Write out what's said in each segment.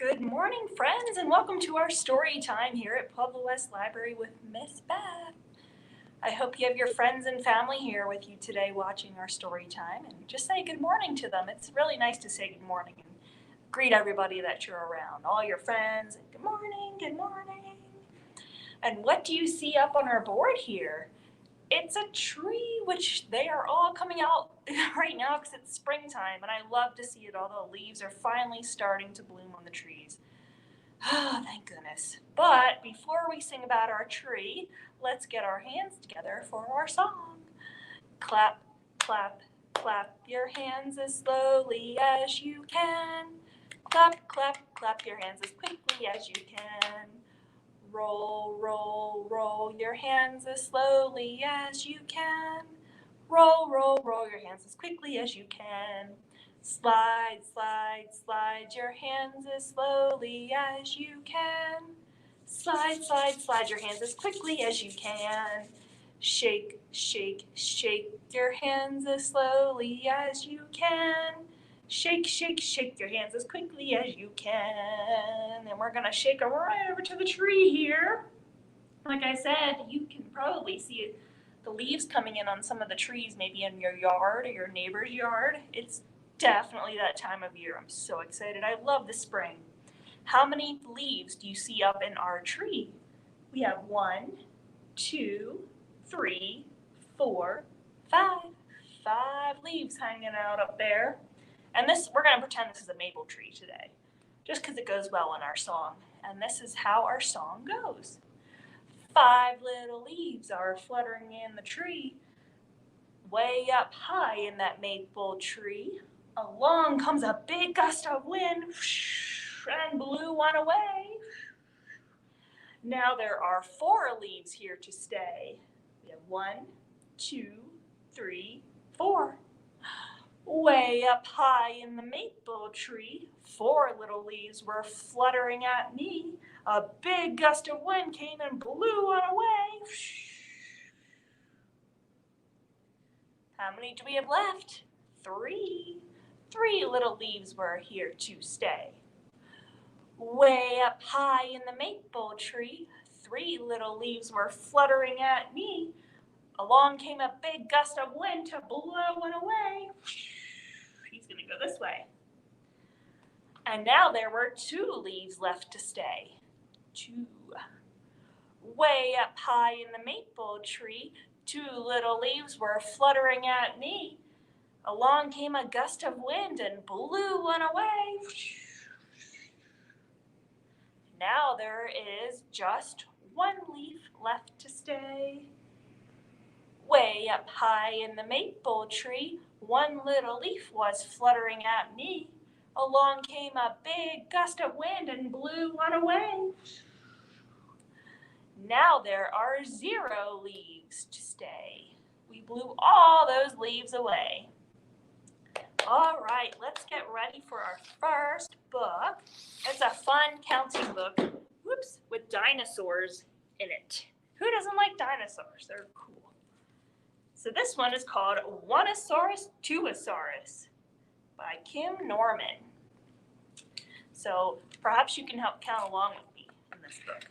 Good morning, friends, and welcome to our story time here at Pueblo West Library with Miss Beth. I hope you have your friends and family here with you today watching our story time, and just say good morning to them. It's really nice to say good morning and greet everybody that you're around, all your friends, and good morning, good morning. And what do you see up on our board here? It's a tree, which they are all coming out right now because it's springtime, and I love to see it. All the leaves are finally starting to bloom on the trees. Oh, thank goodness. But before we sing about our tree, let's get our hands together for our song. Clap, clap, clap your hands as slowly as you can. Clap, clap, clap your hands as quickly as you can. Roll, roll, roll your hands as slowly as you can. Roll, roll, roll your hands as quickly as you can. Slide, slide, slide your hands as slowly as you can. Slide, slide, slide your hands as quickly as you can. Shake, shake, shake your hands as slowly as you can. Shake, shake, shake your hands as quickly as you can. And we're going to shake them right over to the tree here. Like I said, you can probably see the leaves coming in on some of the trees, maybe in your yard or your neighbor's yard. It's definitely that time of year. I'm so excited. I love the spring. How many leaves do you see up in our tree? We have 1, 2, 3, 4, 5. 5 leaves hanging out up there. And we're going to pretend this is a maple tree today, just because it goes well in our song. And this is how our song goes. 5 little leaves are fluttering in the tree. Way up high in that maple tree, along comes a big gust of wind and blew one away. Now there are 4 leaves here to stay. We have 1, 2, 3, 4. Way up high in the maple tree, 4 little leaves were fluttering at me. A big gust of wind came and blew one away. How many do we have left? 3. 3 little leaves were here to stay. Way up high in the maple tree, 3 little leaves were fluttering at me. Along came a big gust of wind to blow one away. He's going to go this way. And now there were 2 leaves left to stay. 2. Way up high in the maple tree, 2 little leaves were fluttering at me. Along came a gust of wind and blew one away. Now there is just 1 leaf left to stay. Way up high in the maple tree, 1 little leaf was fluttering at me. Along came a big gust of wind and blew one away. Now there are 0 leaves to stay. We blew all those leaves away. All right, let's get ready for our first book. It's a fun counting book, with dinosaurs in it. Who doesn't like dinosaurs? They're cool. So this one is called One-osaurus, Two-osaurus by Kim Norman. So perhaps you can help count along with me in this book.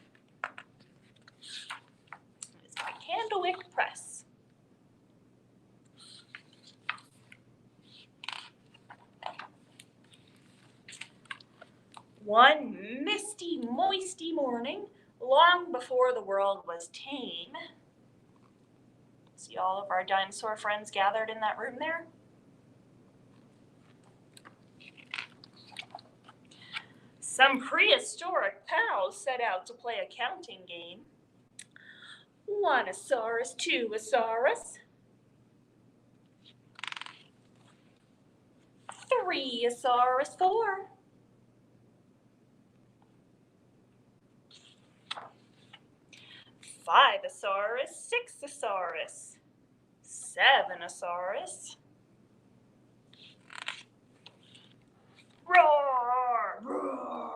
It's by Candlewick Press. One misty, moisty morning, long before the world was tame. See all of our dinosaur friends gathered in that room there? Some prehistoric pals set out to play a counting game. One-osaurus, two-osaurus. Three-osaurus, 4. Five-osaurus, six-osaurus. Seven-osaurus. Roar! Roar!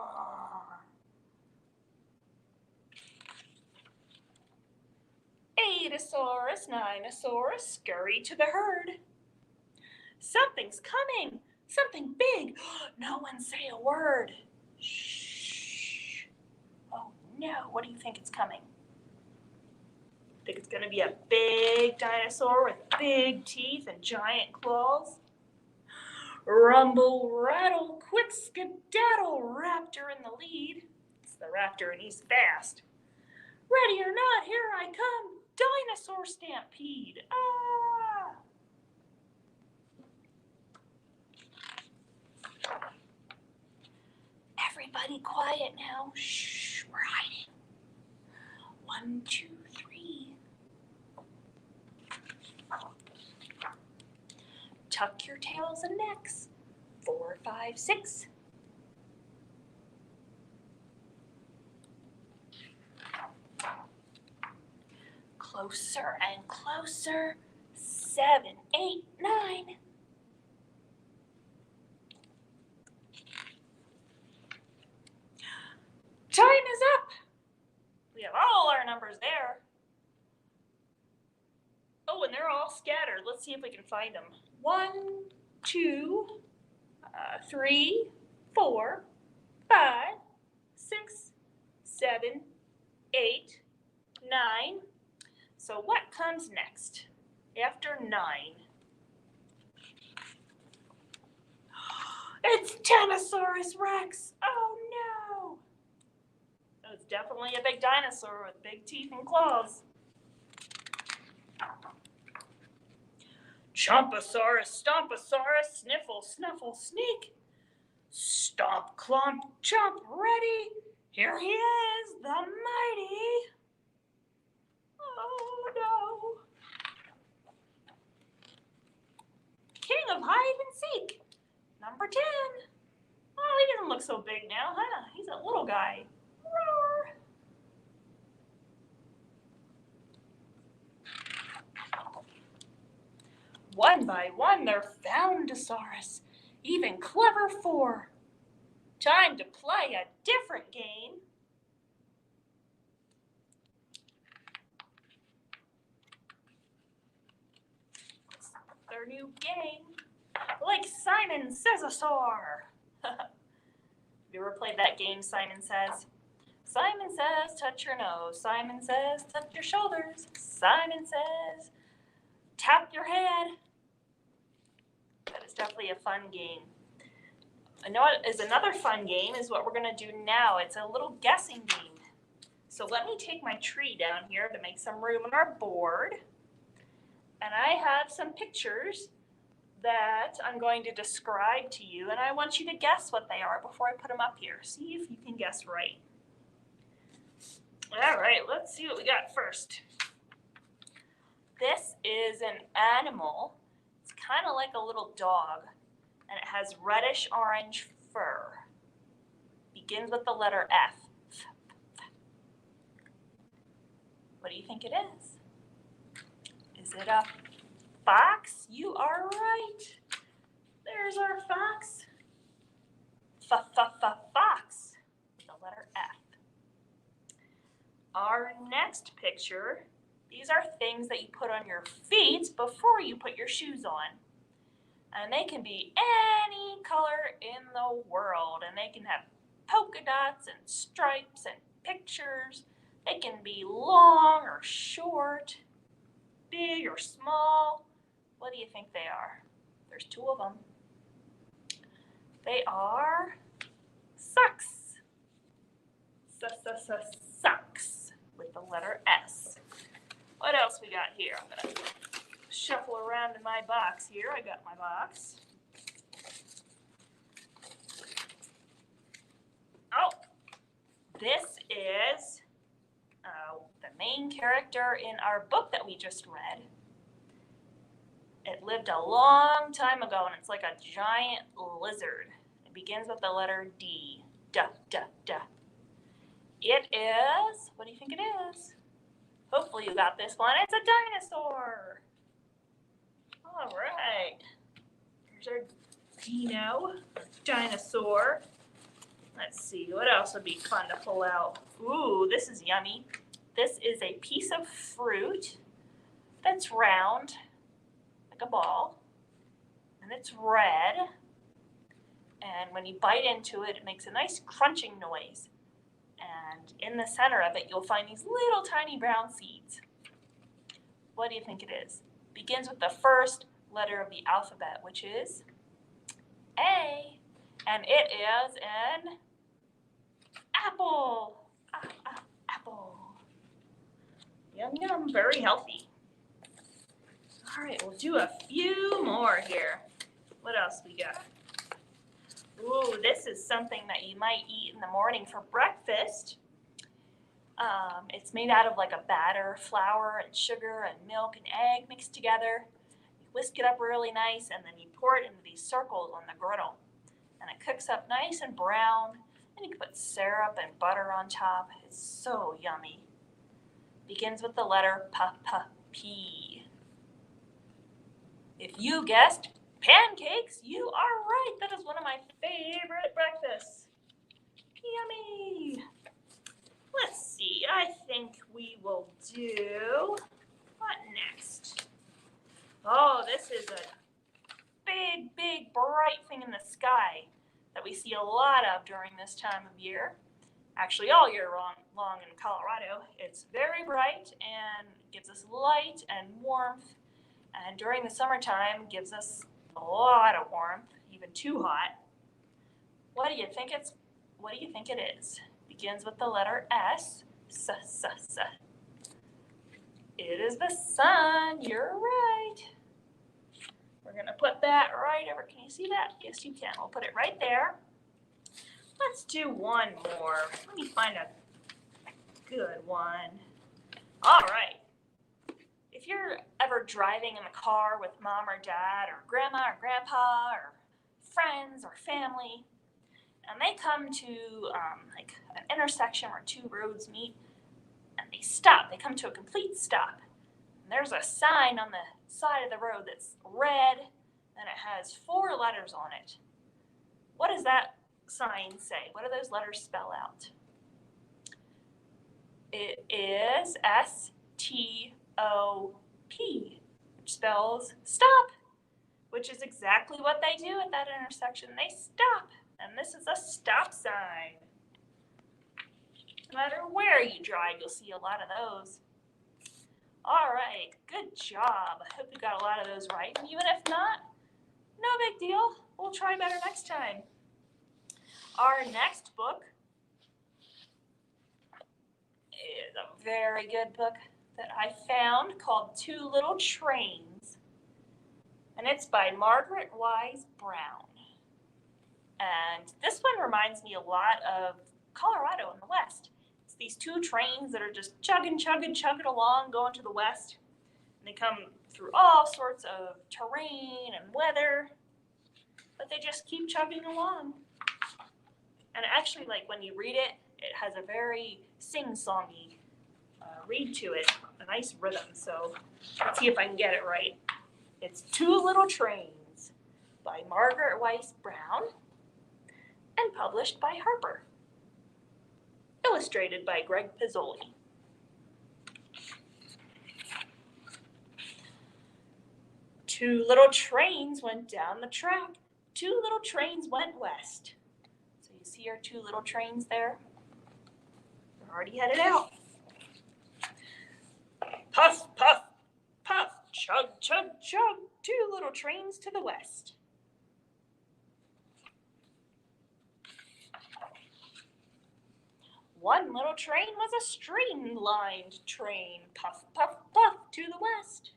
Eight-osaurus, nine-osaurus, scurry to the herd. Something's coming! Something big! No one say a word. Shh. no, what do you think it's coming? Think it's gonna be a big dinosaur with big teeth and giant claws? Rumble, rattle, quick skedaddle, raptor in the lead. It's the raptor and he's fast. Ready or not, here I come, dinosaur stampede. Ah! Everybody quiet now. Shh, we're hiding. 1, 2, 3. Tuck your tails and necks. 4, 5, 6. Closer and closer. 7, 8, 9. Time is up. We have all our numbers there. Oh, and they're all scattered. Let's see if we can find them. 1, 2, 3, 4, 5, 6, 7, 8, 9. So what comes next after 9? It's Tyrannosaurus Rex. Oh no! So it's definitely a big dinosaur with big teeth and claws. Chomposaurus, Stomposaurus, Sniffle, Snuffle, Sneak. Stomp, clomp, chomp, ready. Here he is, the mighty. Oh no. King of hide and seek. Number 10. Oh, he doesn't look so big now, huh? He's a little guy. Roar. One by one, they're Foundosaurus, even clever 4. Time to play a different game. Their new game, like Simon Says-a-saur. Have you ever played that game, Simon Says? Simon says, touch your nose. Simon says, touch your shoulders. Simon says, tap your head. That is definitely a fun game. I know what is another fun game is what we're going to do now. It's a little guessing game. So let me take my tree down here to make some room on our board. And I have some pictures that I'm going to describe to you, and I want you to guess what they are before I put them up here. See if you can guess right. All right, let's see what we got first. This is an animal. It's kind of like a little dog, and it has reddish-orange fur. Begins with the letter F. What do you think it is? Is it a fox? You are right. There's our fox. Fox. With the letter F. Our next picture, these are things that you put on your feet before you put your shoes on. And they can be any color in the world. And they can have polka dots and stripes and pictures. They can be long or short, big or small. What do you think they are? There's 2 of them. They are socks. Socks with the letter S. What else we got here? I'm going to shuffle around in my box here. I got my box. Oh, this is the main character in our book that we just read. It lived a long time ago, and it's like a giant lizard. It begins with the letter D. Duh. It is, what do you think it is? Hopefully you got this one. It's a dinosaur. All right. Here's our dino, our dinosaur. Let's see, what else would be fun to pull out? Ooh, this is yummy. This is a piece of fruit that's round, like a ball, and it's red. And when you bite into it, it makes a nice crunching noise. And in the center of it, you'll find these little tiny brown seeds. What do you think it is? Begins with the first letter of the alphabet, which is A. And it is an apple. Apple. Yum, yum, very healthy. All right, we'll do a few more here. What else we got? Ooh, this is something that you might eat in the morning for breakfast. It's made out of like a batter, flour and sugar and milk and egg mixed together. You whisk it up really nice, and then you pour it into these circles on the griddle. And it cooks up nice and brown, and you can put syrup and butter on top. It's so yummy. Begins with the letter P. If you guessed pancakes, you are right. That is one of my favorite breakfasts. Yummy. Let's see. I think we will do, what next? Oh, this is a big, big, bright thing in the sky that we see a lot of during this time of year. Actually, all year long in Colorado. It's very bright and gives us light and warmth. And during the summertime, gives us a lot of warmth, even too hot. What do you think it is? Begins with the letter S. S. It is the sun. You're right. We're going to put that right over. Can you see that? Yes, you can. We'll put it right there. Let's do one more. Let me find a good one. All right. If you're ever driving in the car with mom or dad or grandma or grandpa or friends or family, and they come to like an intersection where two roads meet, and they stop. They come to a complete stop. And there's a sign on the side of the road that's red, and it has 4 letters on it. What does that sign say? What do those letters spell out? It is STOP, which spells stop, which is exactly what they do at that intersection. They stop, and this is a stop sign. No matter where you drive, you'll see a lot of those. All right, good job. I hope you got a lot of those right. And even if not, no big deal. We'll try better next time. Our next book is a very good book that I found called Two Little Trains. And it's by Margaret Wise Brown. And this one reminds me a lot of Colorado in the West. It's these 2 trains that are just chugging along, going to the west. And they come through all sorts of terrain and weather, but they just keep chugging along. And actually, like when you read it, it has a very sing-songy read to it, a nice rhythm. So let's see if I can get it right. It's Two Little Trains by Margaret Wise Brown and published by Harper. Illustrated by Greg Pizzoli. Two little trains went down the track. 2 little trains went west. So you see our 2 little trains there? They're already headed out. Puff, puff, puff, chug, chug, chug. 2 little trains to the west. One little train was a streamlined train. Puff, puff, puff to the west.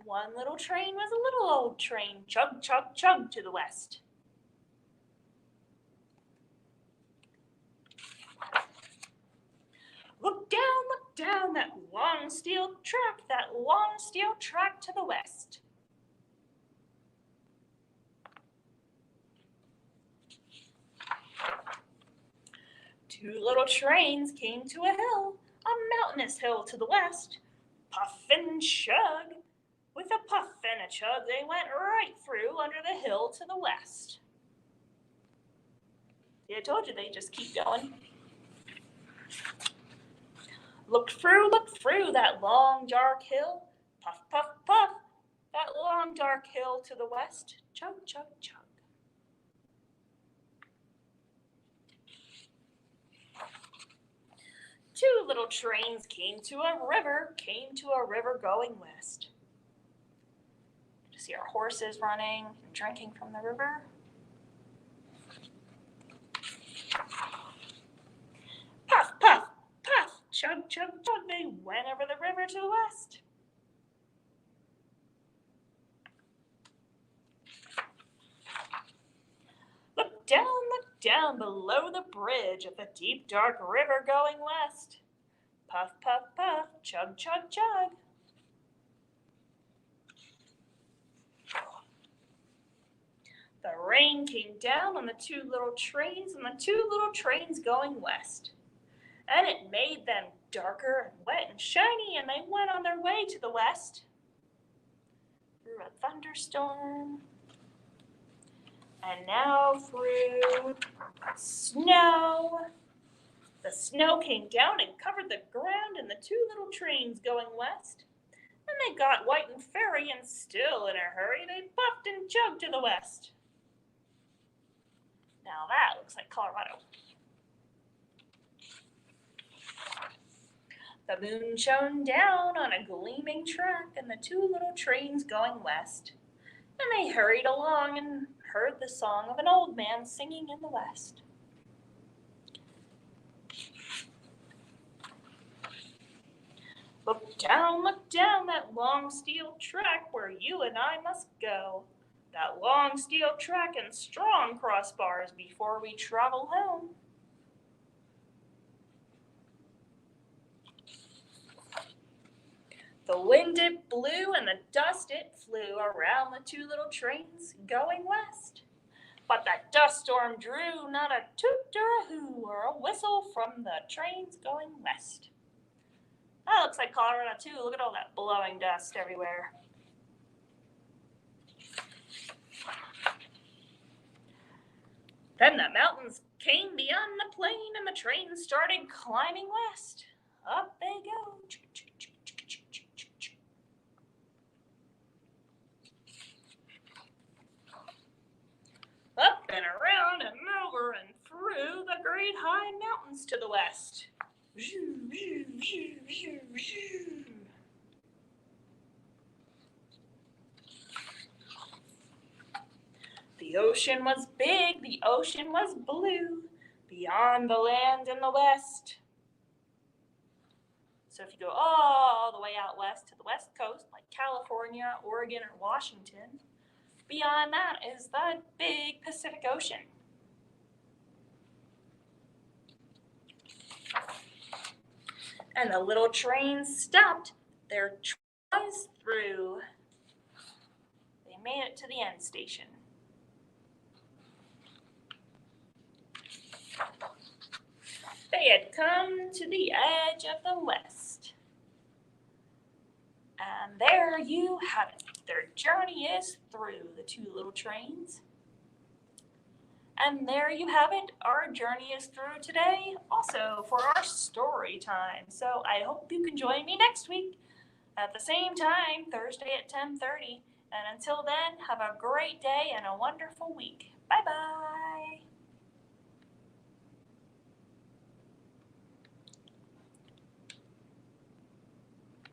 One little train was a little old train. Chug, chug, chug to the west. Look down that long steel track to the west. Two little trains came to a hill, a mountainous hill to the west. Puff and chug. With a puff and a chug, they went right through under the hill to the west. See, I told you they just keep going. Look through that long, dark hill. Puff, puff, puff. That long, dark hill to the west. Chug, chug, chug. Two little trains came to a river going west. You see our horses running and drinking from the river. Puff, puff, puff, chug, chug, chug, they went over the river to the west. Look down below the bridge of the deep, dark river going west. Puff, puff, puff, chug, chug, chug. The rain came down on the two little trains going west. And it made them darker and wet and shiny, and they went on their way to the west. Through a thunderstorm. And now through snow. The snow came down and covered the ground and the two little trains going west. And they got white and fairy, and still in a hurry, they puffed and chugged to the west. Now that looks like Colorado. The moon shone down on a gleaming track and the two little trains going west. And they hurried along and heard the song of an old man singing in the west. Look down, that long steel track where you and I must go. That long steel track and strong crossbars before we travel home. The wind it blew and the dust it flew around the two little trains going west. But that dust storm drew not a toot or a hoo or a whistle from the trains going west. That looks like Colorado too. Look at all that blowing dust everywhere. Then the mountains came beyond the plain and the trains started climbing west. Up they go. Up and around and over and through the great high mountains to the west. The ocean was big, the ocean was blue, beyond the land in the west. So if you go all the way out west to the west coast, like California, Oregon, or Washington, beyond that is the big Pacific Ocean. And the little trains stopped their tries through. They made it to the end station. They had come to the edge of the west. And there you have it. Their journey is through, the two little trains. And there you have it. Our journey is through today, also for our story time. So I hope you can join me next week at the same time, Thursday at 10:30. And until then, have a great day and a wonderful week. Bye-bye.